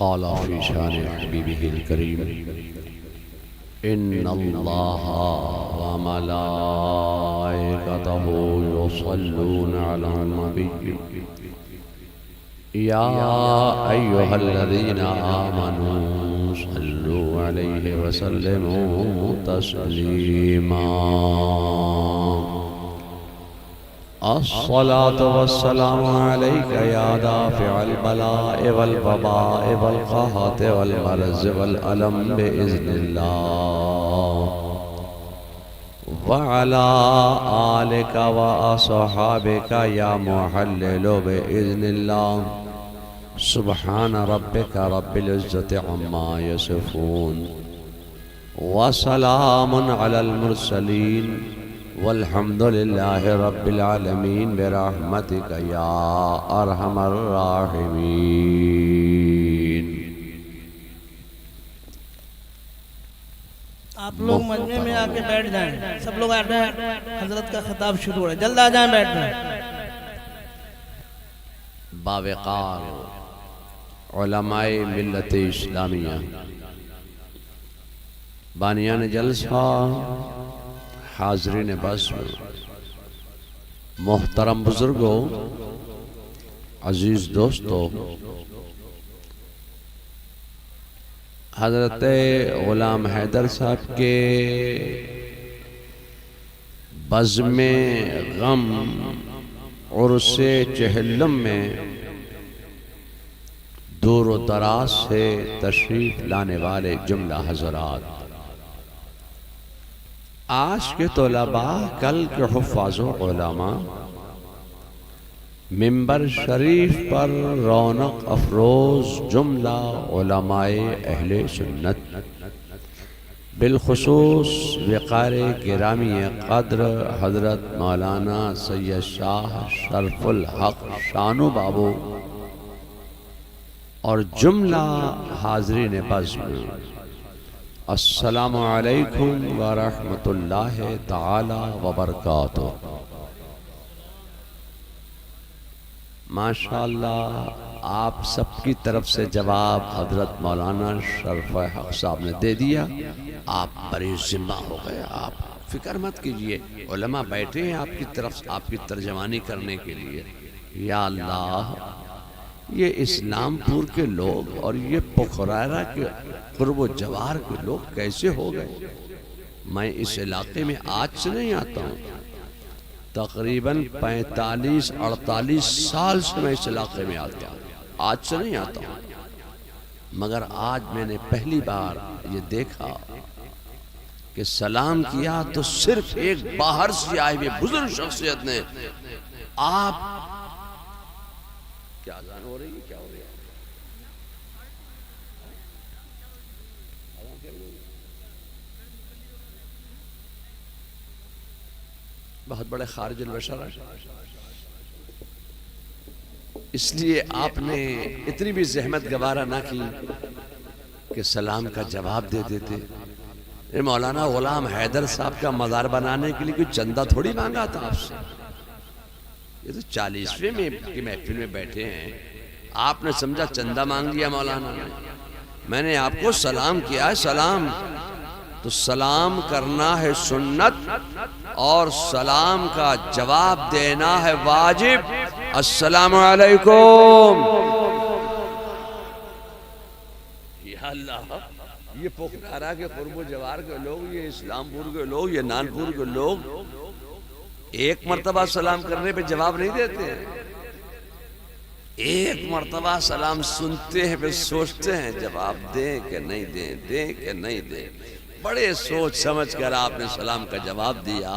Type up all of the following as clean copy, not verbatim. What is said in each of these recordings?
قال في شان حبيبه الكريم إن الله وملائكته يصلون على النبي يا أيها الذين آمنوا صلوا عليه وسلموا تسليما الصلاة والسلام عليك يا دافع البلاء والوباء والقهط والمرض والألم بإذن الله وعلى آلك وأصحابك يا محلل بإذن الله سبحان ربك رب العزة عما يصفون وسلام على المرسلين والحمد لله رب العالمين برحمتك يا أرحم الراحمين. آپ لوگ مجمع میں آ کے بیٹھ جائیں، سب لوگ آ جائیں، حضرت کا خطاب شروع ہے، جلد آ جائیں، بیٹھ جائیں. باوقار علماء ملت اسلامیہ، بانیان جلسہ، حاضرین بزم، محترم بزرگوں، عزیز دوستوں، حضرت غلام حیدر صاحب کے بزم غم عرس چہلم میں دور و دراز سے تشریف لانے والے جملہ حضرات، آج کے طلباء، کل کے حفاظ و علماء، منبر شریف پر رونق افروز جملہ علماء اہل سنت، بالخصوص وقار گرامی قدر حضرت مولانا سید شاہ شرف الحق شانو بابو اور جملہ حاضرین بزم، السلام علیکم ورحمۃ اللہ تعالی وبرکاتہ. ماشاءاللہ آپ سب کی طرف سے جواب حضرت مولانا شرف حق صاحب نے دے دیا، آپ بڑے ذمہ ہو گئے. آپ فکر مت کیجئے، علماء بیٹھے ہیں آپ کی طرف آپ کی ترجمانی کرنے کے لیے. یا اللہ، یہ اسلام پور کے لوگ اور یہ پخرارہ کے قرب و جوار کے لوگ کیسے ہو گئے؟ میں اس علاقے میں آج سے نہیں آتا ہوں، تقریباً 45-48 سال سے میں اس علاقے میں آتا ہوں، آج سے نہیں آتا ہوں. مگر آج میں نے پہلی بار یہ دیکھا کہ سلام کیا تو صرف ایک باہر سے آئے ہوئے بزرگ شخصیت نے آپ کیا اذان ہو رہی ہے، کیا ہو رہی ہے؟ بہت بڑے خارج البشر ہیں، اس لیے آپ نے اتنی بھی زحمت گوارا نہ کی کہ سلام کا جواب دے دیتے. مولانا غلام حیدر صاحب کا مزار بنانے کے لیے کوئی چندہ تھوڑی مانگا تھا آپ سے. یہ تو 40ویں میں کی محفل میں بیٹھے ہیں، آپ نے سمجھا چندہ مانگ لیا مولانا نے. میں نے آپ کو سلام کیا ہے، سلام تو سلام کرنا ہے سنت اور سلام کا جواب دینا ہے واجب. السلام علیکم. یا اللہ، یہ پخرارہ کے قرب و جوار کے لوگ، یہ اسلام پور کے لوگ، یہ نانپور کے لوگ ایک مرتبہ سلام کرنے پہ جواب نہیں دیتے. ایک مرتبہ سلام سنتے ہیں پھر سوچتے ہیں جواب دیں کہ نہیں دیں، دیں کہ نہیں دیں. بڑے سوچ سمجھ کر آپ نے سلام کا جواب دیا.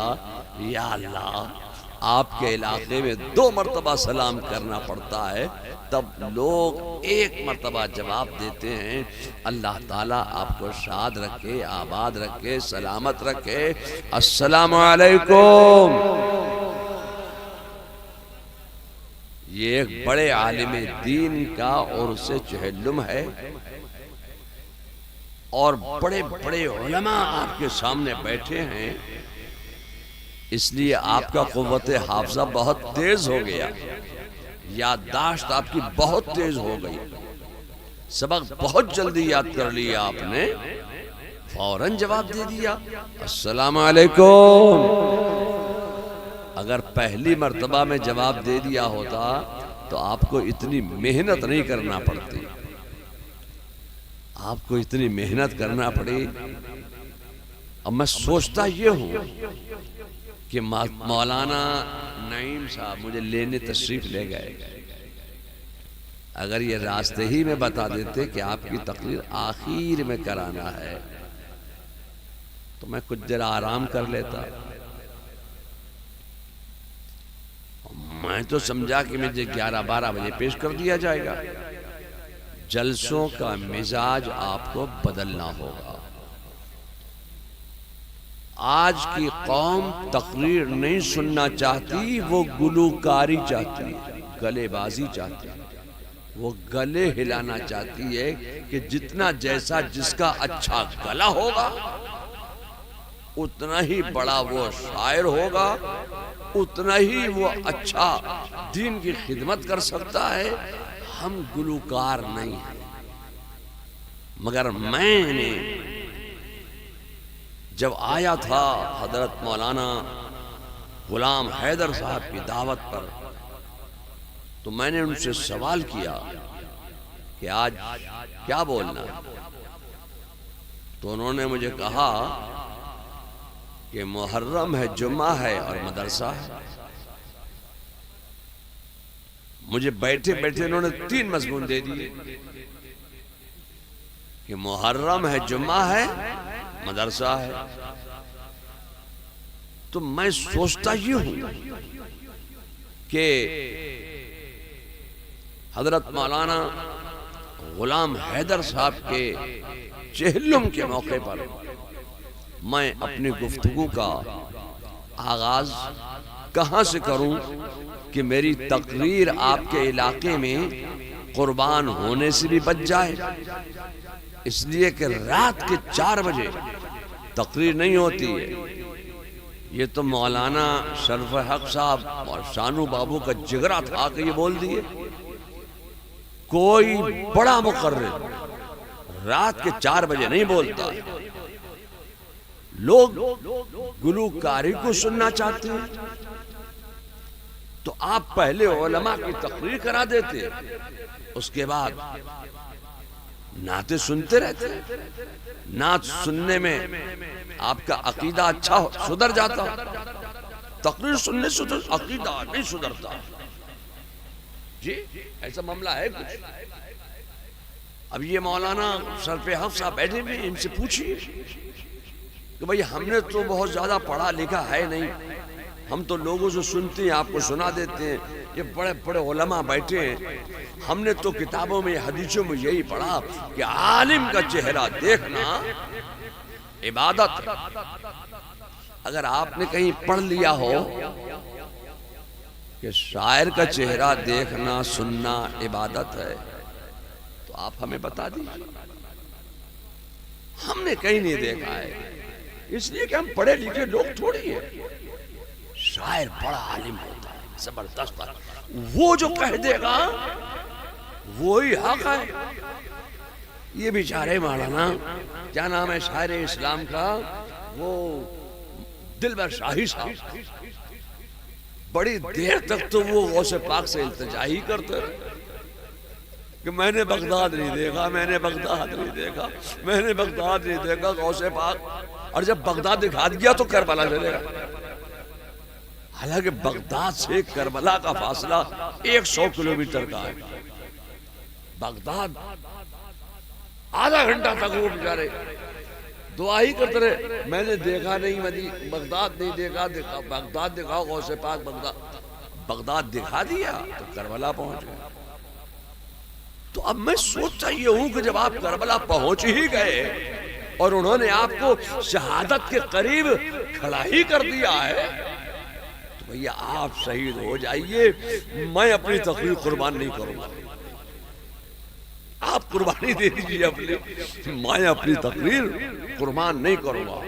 یا اللہ، آپ کے علاقے میں 2 مرتبہ سلام کرنا پڑتا ہے، تب لوگ ایک مرتبہ جواب دیتے ہیں. اللہ تعالیٰ آپ کو شاد رکھے، آباد رکھے، سلامت رکھے. السلام علیکم. یہ ایک بڑے عالم دین کا عرس چہلم ہے اور بڑے بڑے علماء آپ کے سامنے بیٹھے ہیں، اس لیے آپ کا قوت حافظہ بہت تیز ہو گیا، یادداشت آپ کی بہت تیز ہو گئی. سبق بہت جلدی یاد کر لیا آپ نے، فوراً جواب دے دیا السلام علیکم۔ اگر پہلی مرتبہ میں جواب دے دیا ہوتا تو آپ کو اتنی محنت نہیں کرنا پڑتی، آپ کو اتنی محنت کرنا پڑی۔ اب میں سوچتا یہ ہوں کہ مولانا نعیم صاحب مجھے لینے تشریف لے گئے، اگر یہ راستے ہی میں بتا دیتے کہ آپ کی تقریر آخر میں کرانا ہے تو میں کچھ دیر آرام کر لیتا۔ میں تو سمجھا کہ مجھے 11-12 بجے پیش کر دیا جائے گا۔ جلسوں کا مزاج آپ کو بدلنا ہوگا۔ آج کی قوم تقریر نہیں سننا چاہتی، وہ گلوکاری چاہتی ہے، گلے بازی چاہتی ہے، وہ گلے ہلانا چاہتی ہے کہ جتنا جیسا جس کا اچھا گلا ہوگا اتنا ہی بڑا وہ شاعر ہوگا، اتنا ہی وہ اچھا دین کی خدمت کر سکتا ہے۔ ہم گلوکار نہیں ہیں۔ مگر میں نے جب آیا تھا حضرت مولانا غلام حیدر صاحب کی دعوت پر تو میں نے ان سے سوال کیا کہ آج کیا بولنا، تو انہوں نے مجھے کہا کہ محرم ہے، جمعہ ہے اور مدرسہ ہے۔ مجھے بیٹھے بیٹھے انہوں نے 3 مضمون دے دیے کہ محرم ہے، جمعہ ہے، مدرسہ ہے۔ تو میں سوچتا یہ ہوں کہ حضرت مولانا غلام حیدر صاحب کے چہلم کے موقع پر میں اپنی گفتگو کا آغاز کہاں سے کروں کہ میری تقریر آپ کے علاقے میں قربان ہونے سے بھی بچ جائے۔ اس لیے کہ رات کے 4 بجے تقریر نہیں ہوتی ہے۔ یہ تو مولانا شرف حق صاحب اور شانو بابو کا جگرا تھا کہ یہ بول دیے۔ کوئی بڑا مقرر رات کے 4 بجے نہیں بولتا۔ لوگ گلوکاری کو سننا چاہتے ہیں تو آپ پہلے علماء کی تقریر کرا دیتے، اس کے بعد نعتیں سنتے رہتے۔ نعت سننے میں آپ کا عقیدہ اچھا سدھر جاتا، تقریر سننے سے عقیدہ نہیں سدھرتا۔ جی ایسا معاملہ ہے کچھ۔ اب یہ مولانا شرف حق صاحب بیٹھے ہوئے، ان سے پوچھیے کہ بھئی ہم نے تو بہت زیادہ پڑھا لکھا ہے نہیں، ہم تو لوگوں سے سنتے ہیں، آپ کو سنا دیتے ہیں۔ یہ بڑے بڑے علماء بیٹھے ہیں، ہم نے تو کتابوں میں حدیثوں میں یہی پڑھا کہ عالم کا چہرہ دیکھنا عبادت ہے۔ اگر آپ نے کہیں پڑھ لیا ہو کہ شاعر کا چہرہ دیکھنا سننا عبادت ہے تو آپ ہمیں بتا دیجیے۔ ہم نے کہیں نہیں دیکھا ہے، اس لیے کہ ہم پڑھے لکھے لوگ تھوڑی ہیں۔ شاعر بڑا عالم ہوتا ہے، زبردست، وہ جو کہہ دے گا وہی حق ہے۔ یہ بیچارے مولانا کیا نام ہے شاعر اسلام کا، وہ دلبر شاہی صاحب، بڑی دیر تک تو وہ غوث پاک سے التجا ہی کرتے رہے کہ میں نے بغداد نہیں دیکھا، میں نے بغداد نہیں دیکھا، میں نے بغداد نہیں دیکھا غوث پاک۔ اور جب بغداد دکھا دیا تو کربلا چلے گا۔ حالانکہ بغداد سے کربلا کا فاصلہ 100 کلومیٹر کا ہے۔ بغداد آدھا گھنٹہ تک وہ بیچارے دعا ہی کرتے رہے، میں نے دیکھا نہیں، بغداد نہیں دیکھا، بغداد دکھاؤ غوث پاک بغداد دکھا دیا تو کربلا پہنچ گئے۔ تو اب میں سوچتا یہ ہوں کہ جب آپ کربلا پہنچ ہی گئے اور انہوں نے آپ کو شہادت کے قریب کھڑا ہی کر دیا ہے تو بھیا آپ شہید ہو جائیے، میں اپنی تقریر قربان نہیں کروں گا۔ آپ قربانی دے دیجیے اپنی، میں اپنی تقریر قربان نہیں کروں گا۔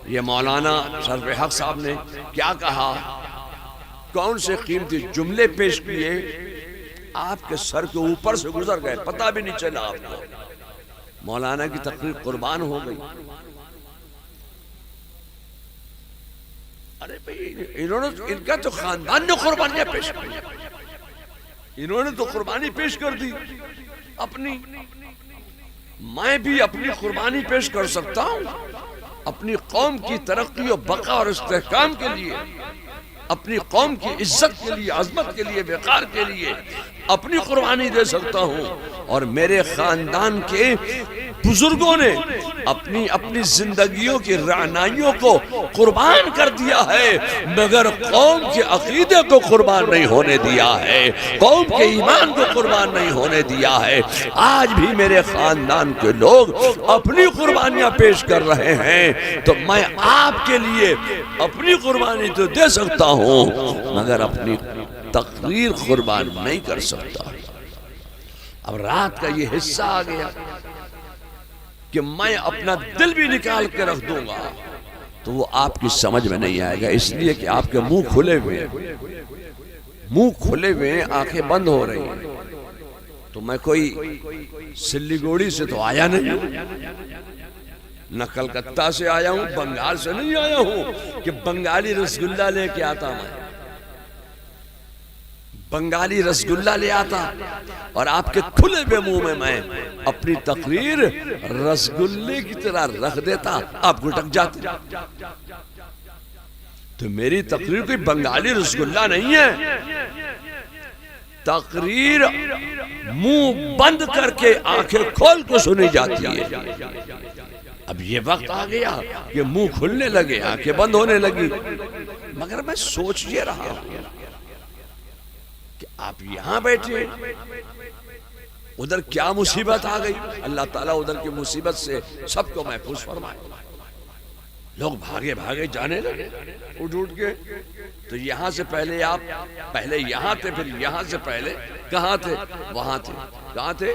یہ مولانا شرف حق صاحب نے کیا کہا، کون سے قیمتی جملے پیش کیے آپ کے سر کے اوپر سے گزر گئے، پتہ بھی نہیں چلا آپ کو۔ مولانا کی تقریر قربان ہو گئی۔ ارے بھئی انہوں نے، ان کا تو خاندان نے قربانیاں پیش کی، انہوں نے تو قربانی پیش کر دی اپنی۔ میں بھی اپنی قربانی پیش کر سکتا ہوں اپنی قوم کی ترقی و بقا اور استحکام کے لیے، اپنی قوم کی عزت کے لیے، عظمت کے لیے، وقار کے لیے اپنی قربانی دے سکتا ہوں، اور میرے خاندان کے بزرگوں نے اپنی اپنی زندگیوں کی رعنائیوں کو قربان کر دیا ہے، مگر قوم کے عقیدے کو قربان نہیں ہونے دیا ہے، قوم کے ایمان کو قربان نہیں ہونے دیا ہے۔ آج بھی میرے خاندان کے لوگ اپنی قربانیاں پیش کر رہے ہیں، تو میں آپ کے لیے اپنی قربانی تو دے سکتا ہوں مگر اپنی تقریر قربان نہیں کر سکتا۔ اب رات کا یہ حصہ آ گیا کہ میں اپنا دل بھی نکال کے رکھ دوں گا تو وہ آپ کی سمجھ میں نہیں آئے گا، اس لیے کہ آپ کے منہ کھلے ہوئے ہیں، منہ کھلے ہوئے ہیں، آنکھیں بند ہو رہی ہیں۔ تو میں کوئی سلی گوڑی سے تو آیا نہیں، نہ کلکتہ سے آیا ہوں، بنگال سے نہیں آیا ہوں کہ بنگالی رسگلہ لے کے آتا، میں بنگالی رسگلہ لے آتا اور آپ کے کھلے ہوئے منہ میں میں اپنی تقریر رسگلے کی طرح رکھ دیتا، آپ گھٹک جاتے۔ تو میری تقریر کوئی بنگالی رسگلہ نہیں ہے، تقریر منہ بند کر کے آنکھیں کھول کو سنی جاتی ہے۔ اب یہ وقت آ گیا کہ منہ کھلنے لگے، آنکھیں بند ہونے لگی، مگر میں سوچ یہ رہا ہوں کہ آپ یہاں بیٹھے، ادھر کیا مصیبت آ گئی، اللہ تعالیٰ ادھر کی مصیبت سے سب کو محفوظ فرمائے۔ لوگ بھاگے بھاگے جانے لگے اٹھ اٹھ کے، تو یہاں سے پہلے آپ پہلے یہاں تھے، پھر یہاں سے پہلے کہاں تھے؟ وہاں تھے۔ کہاں تھے؟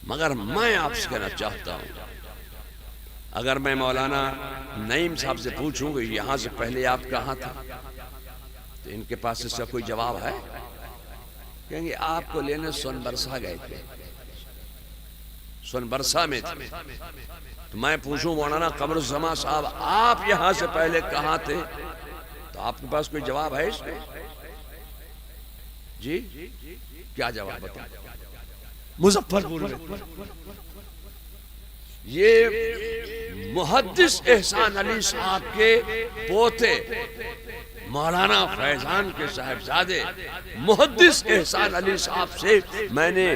مگر میں آپ سے کہنا چاہتا ہوں، اگر میں مولانا نعیم صاحب سے پوچھوں کہ یہاں سے پہلے آپ کہاں تھے، تو ان کے پاس اس کا کوئی جواب ہے؟ کہیں گے آپ کو لینے سون برسا گئے تھے، سون برسا میں تھے۔ تو میں پوچھوں مولانا قمر الزمان صاحب آپ یہاں سے پہلے کہاں تھے، تو آپ کے پاس کوئی جواب ہے اس میں؟ جی کیا جواب بتا؟ مظفر پور میں۔ یہ محدث احسان علی صاحب کے پوتے مولانا فیضان کے صاحبزادے محدث احسان علی صاحب سے میں نے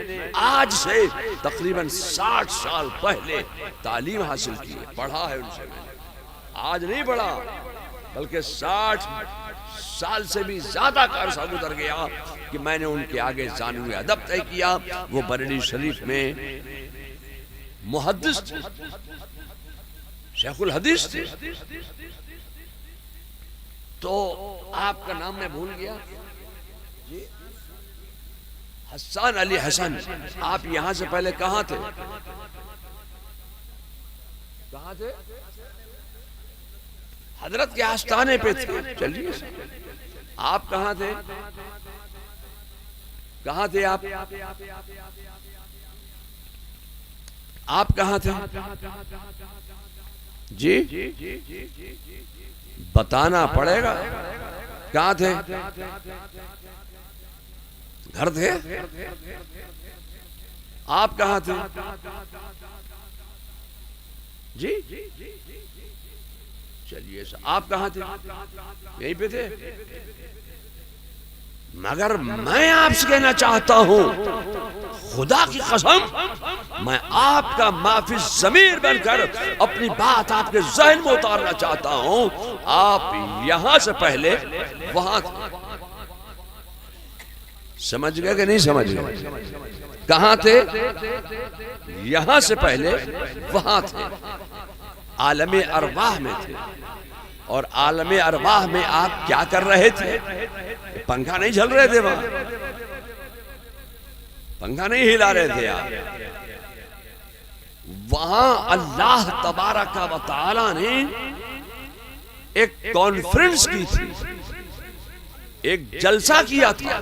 آج سے تقریباً 60 سال پہلے تعلیم حاصل کی ہے، پڑھا ہے ان سے میں نے۔ آج نہیں پڑھا بلکہ 60 سال سے بھی زیادہ کا عرصہ گزر گیا کہ میں نے ان کے آگے ثانوی ادب طے کیا۔ وہ بریلی شریف میں محدث تھے، شیخ الحدیث تھے۔ تو آپ کا نام میں بھول گیا، حسان علی حسن، آپ یہاں سے پہلے کہاں تھے؟ کہاں تھے؟ حضرت کے آستانے پہ تھے۔ چلیے آپ کہاں تھے؟ کہاں تھے آپ؟ آپ کہاں تھے؟ جی بتانا پڑے گا، کہاں تھے؟ گھر تھے؟ آپ کہاں تھے؟ جی چلیے آپ کہاں تھے؟ یہیں پہ تھے؟ مگر میں آپ سے کہنا چاہتا ہوں، خدا کی قسم میں آپ کا معافی ضمیر بن کر اپنی بات آپ کے ذہن میں اتارنا چاہتا ہوں، آپ یہاں سے پہلے وہاں تھے۔ سمجھ گئے کہ نہیں سمجھ گئے؟ کہاں تھے؟ یہاں سے پہلے وہاں تھے، عالم ارواح میں تھے۔ اور عالم ارواح میں آپ کیا کر رہے تھے؟ پنکھا نہیں جھل رہے تھے، وہاں پنکھا نہیں ہلا رہے تھے آپ، وہاں اللہ تبارک و تعالی نے ایک کانفرنس کی تھی، ایک جلسہ کیا تھا،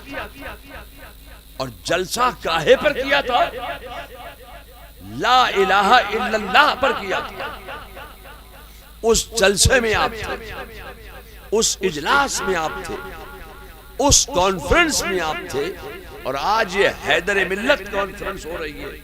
اور جلسہ کاہے پر کیا تھا؟ لا الہ الا اللہ پر کیا تھا۔ اس جلسے میں آپ تھے، اس اجلاس میں آپ تھے، اس کانفرنس میں آپ تھے، اور آج یہ حیدر ملت کانفرنس ہو رہی ہے۔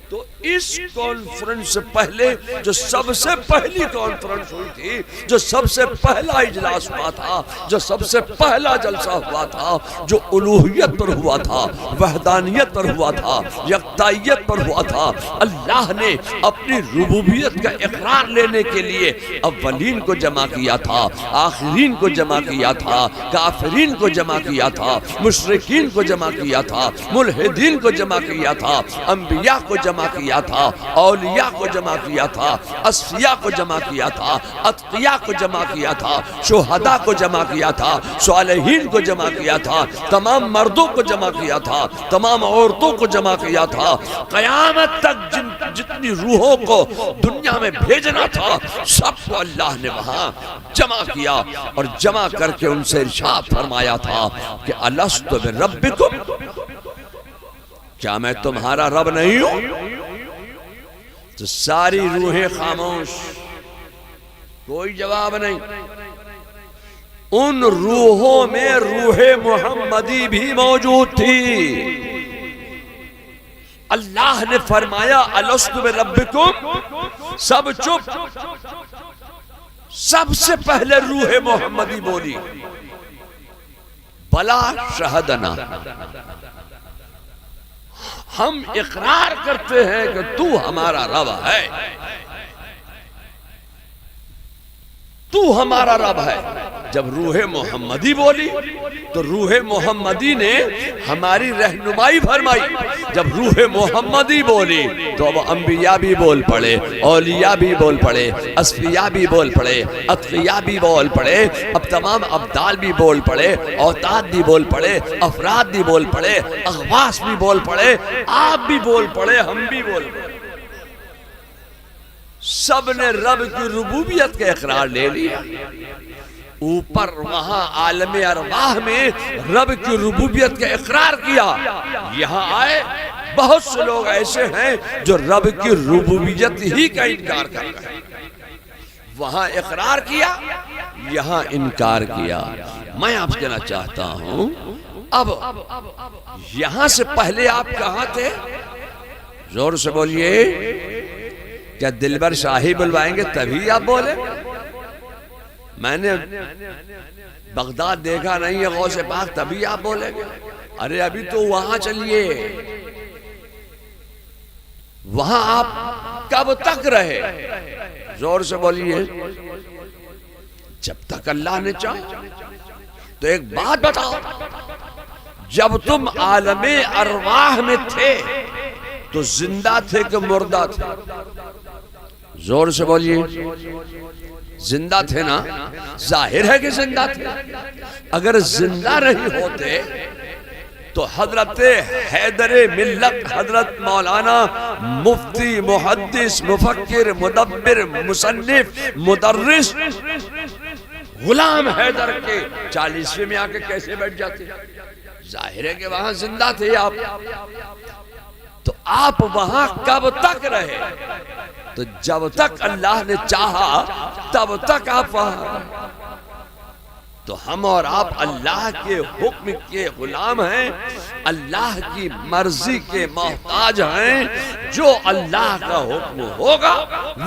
تو اس کانفرنس سے پہلے جو سب سے پہلی کانفرنس ہوئی تھی، جو سب سے پہلا اجلاس ہوا تھا، جو سب سے پہلا جلسہ ہوا تھا، جو الوہیت پر ہوا تھا، وحدانیت پر ہوا تھا، یکتائیت پر ہوا تھا، اللہ نے اپنی ربوبیت کا اقرار لینے کے لیے اولین کو جمع کیا تھا، آخرین کو جمع کیا تھا، کافرین کو جمع کیا تھا، مشرکین کو جمع کیا تھا، ملحدین کو جمع کیا تھا، انبیاء کو جمع کیا تھا، اولیاء کو جمع کیا تھا، اصفیاء کو جمع کیا تھا، اتقیاء کو جمع کیا تھا، شہداء کو جمع کیا تھا، صالحین کو جمع کیا تھا، تمام مردوں کو جمع کیا تھا، تمام عورتوں کو جمع کیا تھا، قیامت تک جتنی روحوں کو دنیا میں بھیجنا تھا سب کو اللہ نے وہاں جمع کیا، اور جمع کر کے ان سے ارشاد فرمایا تھا کہ الست بربکم، کیا میں تمہارا رب نہیں ہوں؟ تو ساری روحیں خاموش، کوئی جواب نہیں۔ ان روحوں میں روح محمدی بھی موجود تھی۔ اللہ نے فرمایا الست بربکم، سب چپ، سب سے پہلے روح محمدی بولی بلا شہدنا، ہم اقرار کرتے ہیں کہ تو ہمارا رب ہے، تو ہمارا رب ہے۔ جب روح محمدی بولی تو روح محمدی نے ہماری رہنمائی فرمائی۔ جب روح محمدی بولی تو اب انبیاء بھی بول پڑے، اولیاء بھی بول پڑے، اصفیاء بھی بول پڑے، اتقیاء بھی بول پڑے، اب تمام ابدال بھی بول پڑے، اوتاد بھی بول پڑے، افراد بھی بول پڑے، اغواس بھی بول پڑے، آپ بھی بول پڑے، ہم بھی بول پڑے۔ سب نے رب کی ربوبیت کا اقرار لے لیا۔ اوپر وہاں عالم ارواح میں رب کی ربوبیت کا اقرار کیا۔ یہاں آئے بہت سے لوگ ایسے ہیں جو رب کی ربوبیت ہی کا انکار کر رہے ہیں۔ وہاں اقرار کیا، یہاں انکار کیا۔ میں آپ سے کہنا چاہتا ہوں، اب یہاں سے پہلے آپ کہاں تھے؟ زور سے بولیے، کیا دلبر شاہی بلوائیں گے تبھی آپ بولے؟ میں نے بغداد دیکھا نہیں ہے غوث پاک تبھی آپ بولیں گے؟ ارے ابھی تو وہاں چلیے، وہاں آپ کب تک رہے؟ زور سے بولیے، جب تک اللہ نے چاہا۔ تو ایک بات بتاؤ، جب تم عالم ارواح میں تھے تو زندہ تھے کہ مردہ تھے؟ زور سے بولیے، زندہ تھے نا؟ ظاہر ہے کہ زندہ تھے۔ اگر زندہ نہیں ہوتے تو حضرت حیدر ملت، حضرت مولانا مفتی، محدث، مفکر، مدبر، مصنف، مدرس غلام حیدر کے 40ویں میں آ کے کیسے بیٹھ جاتے؟ ظاہر ہے کہ وہاں زندہ تھے آپ۔ تو آپ وہاں کب تک رہے؟ تو جب تک اللہ نے چاہا تب تک آپ وہاں رہے۔ تو ہم اور آپ اللہ کے حکم کے غلام ہیں، اللہ کی مرضی کے محتاج ہیں۔ جو اللہ کا حکم ہوگا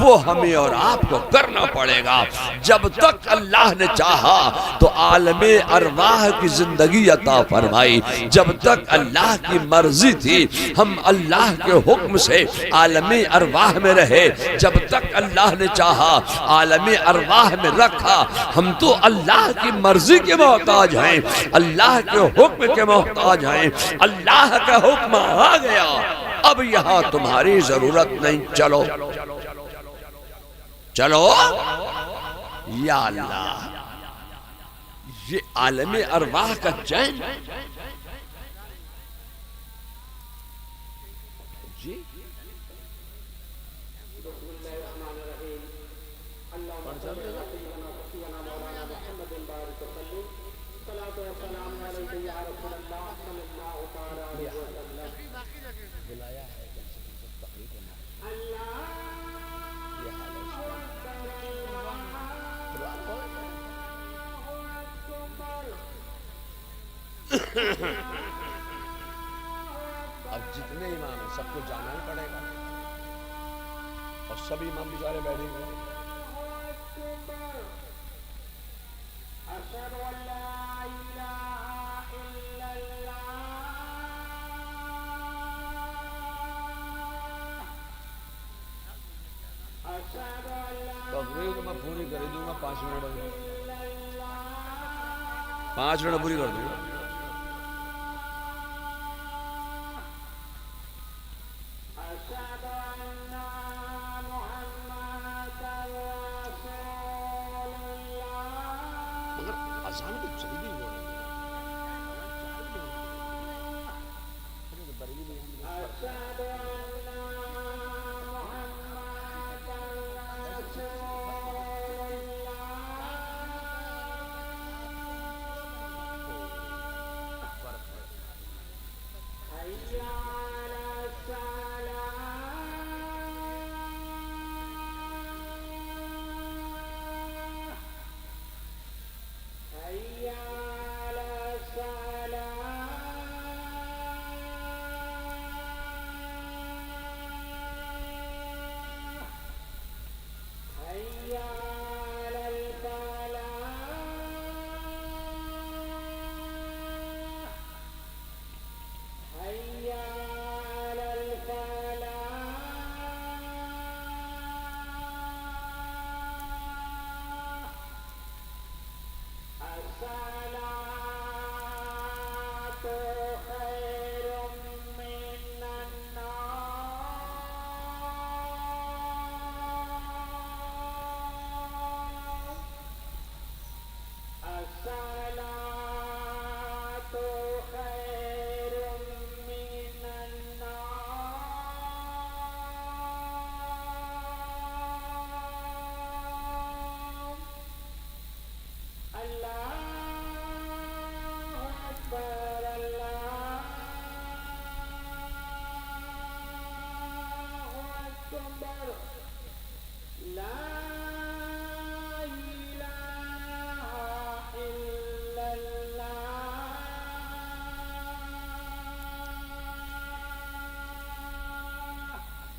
وہ ہمیں اور آپ کو کرنا پڑے گا۔ جب تک اللہ نے چاہا تو عالم ارواح کی زندگی عطا فرمائی، جب تک اللہ کی مرضی تھی ہم اللہ کے حکم سے عالم ارواح میں رہے، جب تک اللہ نے چاہا عالم ارواح میں رکھا۔ ہم تو اللہ کی مرضی کے محتاج ہیں، اللہ کے حکم کے محتاج ہیں۔ اللہ کا حکم آ گیا، اب یہاں تمہاری ضرورت نہیں، چلو چلو۔ یا اللہ، یہ عالم ارواح کا چین جی اب جتنے امام ہیں سب کو جانا ہی پڑے گا، اور سب امام بیچارے بیٹھے ہوئے ہیں۔ تقریر تو میں پوری کر دوں گا 5 منٹ میں، 5 منٹ پوری کر دوں گا۔ مگر اذان تو چلی گئی ہو رہی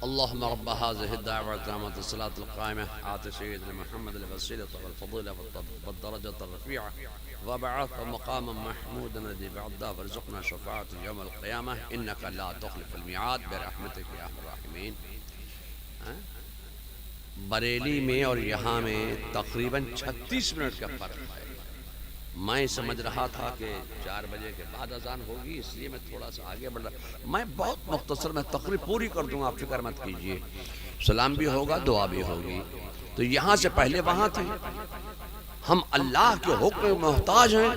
اللهم رب هذه الدعوة التامة الصلاة القائمة آت سيدنا محمد الوسيلة والفضيلة والدرجة الرفيعة وبعثه مقاما محمودا الذي بعده وارزقنا شفاعة يوم القيامة إنك لا تخلف الميعاد برحمتك يا أرحم الراحمين۔ بریلی میں اور یہاں میں تقریباً 36 منٹ کا فرق ہے۔ میں سمجھ رہا تھا کہ 4 بجے کے بعد اذان ہوگی، اس لیے میں تھوڑا سا آگے بڑھ رہا۔ میں بہت مختصر میں تقریر پوری کر دوں گا، آپ فکر مت کیجئے۔ سلام بھی ہوگا، دعا بھی ہوگی۔ تو یہاں سے پہلے وہاں تھے، ہم اللہ کے حکم میں محتاج ہیں،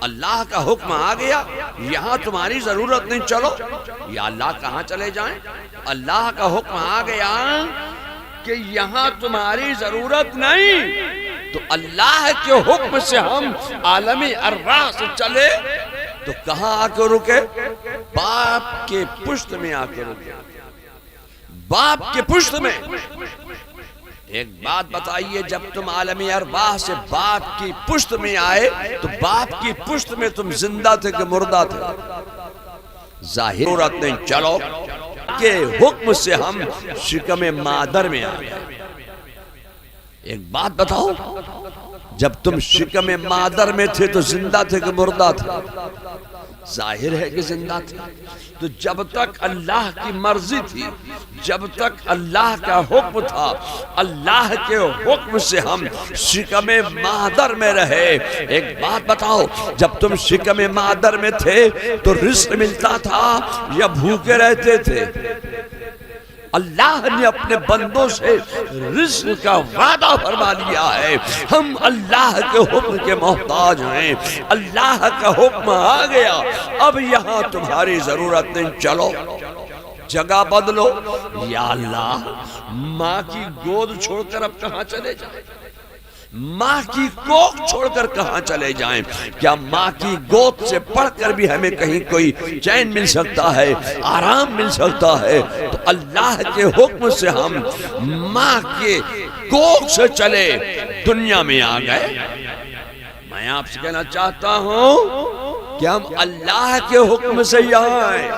اللہ کا حکم آ گیا، یہاں تمہاری ضرورت نہیں، چلو۔ یا اللہ کہاں چلے جائیں؟ اللہ کا حکم آ گیا کہ یہاں تمہاری ضرورت نہیں، تو اللہ کے حکم سے ہم عالم ارواح سے چلے تو کہاں آ کے رکے؟ باپ کے پشت میں آ کے رکے، باپ کے پشت میں۔ ایک بات بتائیے، جب تم عالم ارواح سے باپ کی پشت میں آئے تو باپ کی پشت میں تم زندہ تھے کہ مردہ تھے؟ ظاہر ضرورت نہیں، چلو کے حکم سے ہم شکم مادر میں آ گئے۔ ایک بات بتاؤ، جب تم شکم مادر میں تھے تو زندہ تھے کہ مردہ تھے؟ ظاہر ہے کہ زندہ تھے۔ تو جب تک اللہ کی مرضی تھی، جب تک اللہ کا حکم تھا، اللہ کے حکم سے ہم شکم مادر میں رہے۔ ایک بات بتاؤ، جب تم شکم مادر میں تھے تو رزق ملتا تھا یا بھوکے رہتے تھے؟ اللہ نے اپنے بندوں سے رزق کا وعدہ فرما لیا ہے، ہم اللہ کے حکم کے محتاج ہیں۔ اللہ کا حکم آ گیا، اب یہاں تمہاری ضرورت نہیں، چلو جگہ بدلو۔ یا اللہ، ماں کی گود چھوڑ کر اب کہاں چلے جائیں؟ ماں کی کوکھ چھوڑ کر کہاں چلے جائیں؟ کیا ماں کی گود سے پڑھ کر بھی ہمیں کہیں کوئی چین مل سکتا ہے، آرام مل سکتا ہے؟ تو اللہ کے حکم سے ہم ماں کے کوکھ سے چلے دنیا میں آ گئے۔ میں آپ سے کہنا چاہتا ہوں کہ ہم اللہ کے حکم سے یہاں آئے،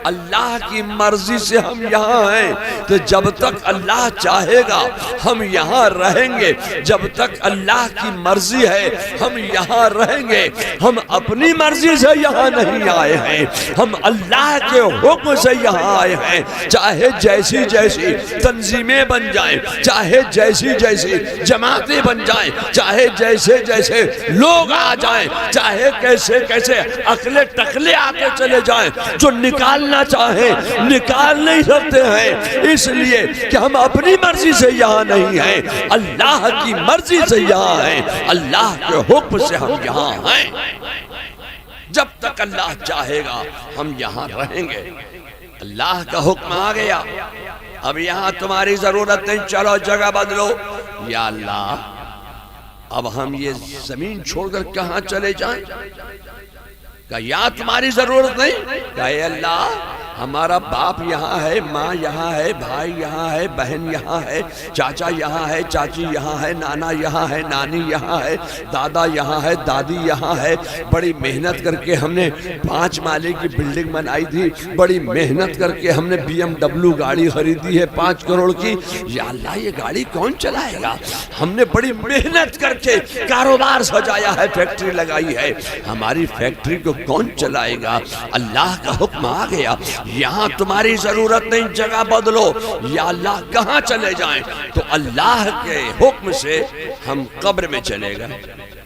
اللہ کی مرضی سے ہم یہاں ہیں، تو جب تک اللہ چاہے گا ہم یہاں رہیں گے، جب تک اللہ کی مرضی ہے ہم یہاں رہیں گے۔ ہم اپنی مرضی سے یہاں نہیں آئے ہیں، ہم اللہ کے حکم سے یہاں آئے ہیں۔ چاہے جیسی جیسی تنظیمیں بن جائیں، چاہے جیسی جیسی جماعتیں بن جائیں، چاہے جیسے جیسے لوگ آ جائیں، چاہے کیسے کیسے عقلے ٹکلے آتے چلے جائیں، جو نکالنا چاہیں نکال نہیں سکتے ہیں، اس لیے کہ ہم اپنی مرضی سے یہاں نہیں ہیں، اللہ کی مرضی سے یہاں ہیں، اللہ کے حکم سے ہم یہاں ہیں۔ جب تک اللہ چاہے گا ہم یہاں رہیں گے۔ اللہ کا حکم آ گیا، اب یہاں تمہاری ضرورت نہیں، چلو جگہ بدلو۔ یا اللہ، اب ہم یہ زمین چھوڑ کر کہاں چلے جائیں؟ کہ یا تمہاری ضرورت نہیں، کہ اے اللہ ہمارا باپ یہاں ہے، ماں یہاں ہے، بھائی یہاں ہے، بہن یہاں ہے، چاچا یہاں ہے، چاچی یہاں ہے، نانا یہاں ہے، نانی یہاں ہے، دادا یہاں ہے، دادی یہاں ہے۔ بڑی محنت کر کے ہم نے 5 مالے کی بلڈنگ بنائی تھی، بڑی محنت کر کے ہم نے BMW گاڑی خریدی ہے 5 کروڑ کی۔ یا اللہ یہ گاڑی کون چلائے گا؟ ہم نے بڑی محنت کر کے کاروبار سجایا ہے، فیکٹری لگائی ہے، ہماری فیکٹری کو کون چلائے گا؟ اللہ کا حکم آ گیا، یہاں تمہاری ضرورت نہیں، جگہ بدلو۔ یا اللہ کہاں چلے جائیں؟ تو اللہ کے حکم سے ہم قبر میں چلے گئے۔